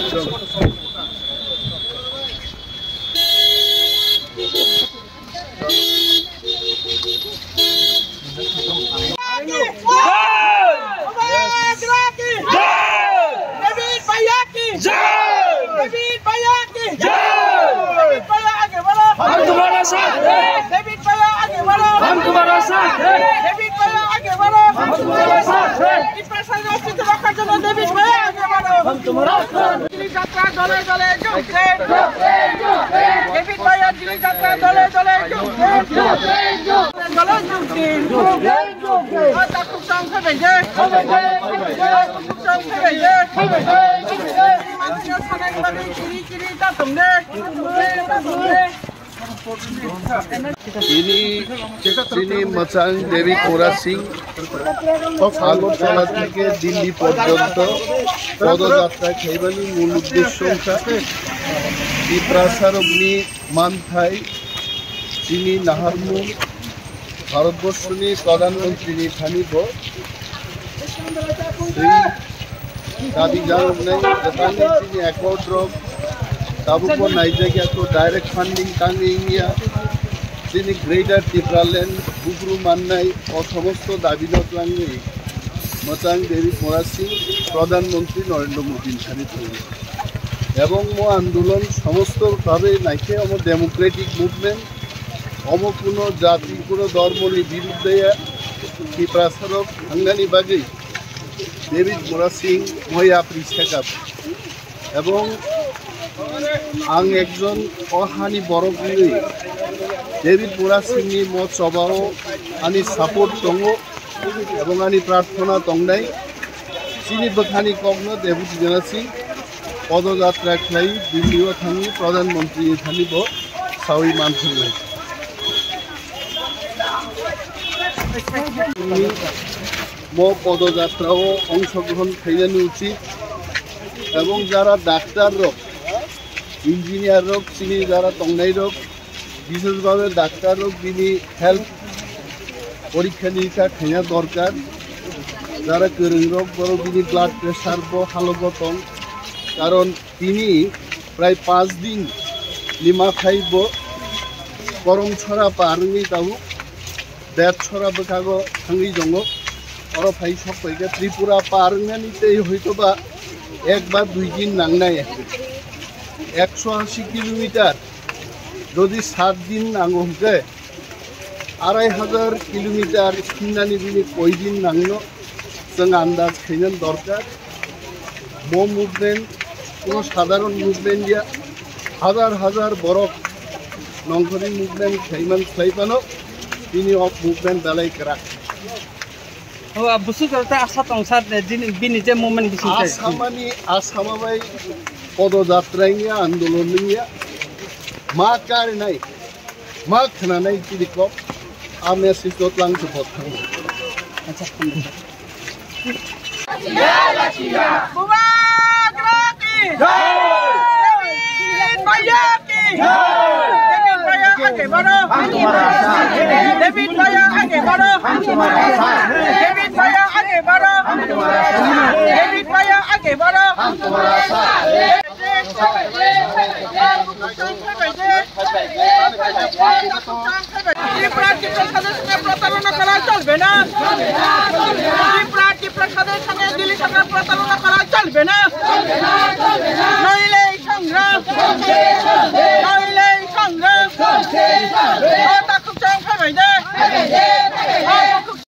हम तुम्हारा साथ हैं। डेविड भैया आगे बढ़ो। हम तुम्हारा साथ हैं। डेविड भैया आगे बढ़ो। हम तुम्हारा साथ हैं। डिप्रेशन राष्ट्रीय रक्षाর জন্য डेविड भैया आगे बढ़ो। हम तुम्हारा साथ। दिल्ली যাত্রা দলে দলে ঝুঁকছে। डेविड भैया दिल्ली যাত্রা দলে দলে ঝুঁকছে। দলে ঝুঁকছে। আতা কুকসাং ফেবেজে। কুকসাং ফেবেজে। মানুষের সামনে বাড়ি চিরি চিরি তা তোমরা তিনি মচাং দেবী কোরা সিং আগরতলা থেকে দিল্লি পর্যন্ত পদযাত্রা খেইবানি মূল উদ্দেশ্য ত্রিপ্রাসারগ্নি মানথাই তিনি নাহারমু ভারতবর্ষনি প্রধানমন্ত্রী থানিব দাবি জানাই যেখানে তিনি একর্ড রক তাবুক নাইজাকিয়াকে ডাইরেক্ট ফান্ডিং টাঙ্গিয়া তিনি গ্রেটার ত্রিপুরাল্যান্ড বুকরু মান্নাই ও সমস্ত দাবি নকলাঙ্গি মচাং দেবী কোরা সিং প্রধানমন্ত্রী নরেন্দ্র মোদীর সাথে তৈরি এবং মো আন্দোলন সমস্তভাবে নাইকে অম ডেমোক্রেটিক মুভমেন্ট অম কোনো জাতি কোনো ধর্মনি বিরুদ্ধে ত্রিপ্রাসারক হাঙ্গানি বাগে দেবী কোরা সিং ময়া প্রিসেকাপ এবং आं एकजन अहानि बर'गिरि डेविड कोरा सिंनि मत सभाव आंनि सापर्ट दङ एबं आंनि प्रार्थना दंनाय चिनि बोखानि कग्न डेविड कोरा सिं पदयात्रा खालाय दिल्लीआव थाङि प्रधानमन्त्री थानिब सावि मानथुंनाय म पदयात्राव अंशग्रहण खालामनो उचित एबं जारा डाक्तार रक इंजिनियर रक चिनी जारा तंगनाय रक विशेषभावे डाक्तार रक बिनि हेल्थ परीक्षा निरीक्षा खाया दरकार जारा गोरों रक बर बिनि ब्लाड प्रेसार बो हालब दं कारण तिनि प्राय 5 दिन लिमा खाइब गरम छरा पारनि दाउ देट छरा बखागो थांगि दङ और फाइ सफैगा त्रिपुरा पारनि तै हयतोबा 1 বা 2 दिन नांनाय 180 किलोमीटर যদি 7 दिन नांगौ हमके 2500 किलोमीटर खिन्नानि बिनि कय दिन नांनो जों आन्दाज खायनो दरकार मो मुभमेन्ट कोनो साधारण मुभमेन्ट या हाजार हाजार बरफ नंखरि मुभमेन्ट खायमान खायबानो बिनि अफ मुभमेन्ट दालाय करा हो अब बुसु करता आशा तंसार बिनि जे मुभमेन्ट बिसि आसामानि आसामाबाय पदयात्रानिया आन्दोलननिया मा कारनाय मा खोनानाय तिरिक आ मेसेज दतलां सपत अच्छा जय लक्ष्या मुबारक की जय भैया की जय भैया आगे बढ़ो हम तुम्हारा साथ हैं डेविड भैया आगे बढ़ो हम तुम्हारा साथ हैं डेविड भैया आगे बढ़ो हम तुम्हारा साथ हैं डेविड भैया आगे बढ़ो हम तुम्हारा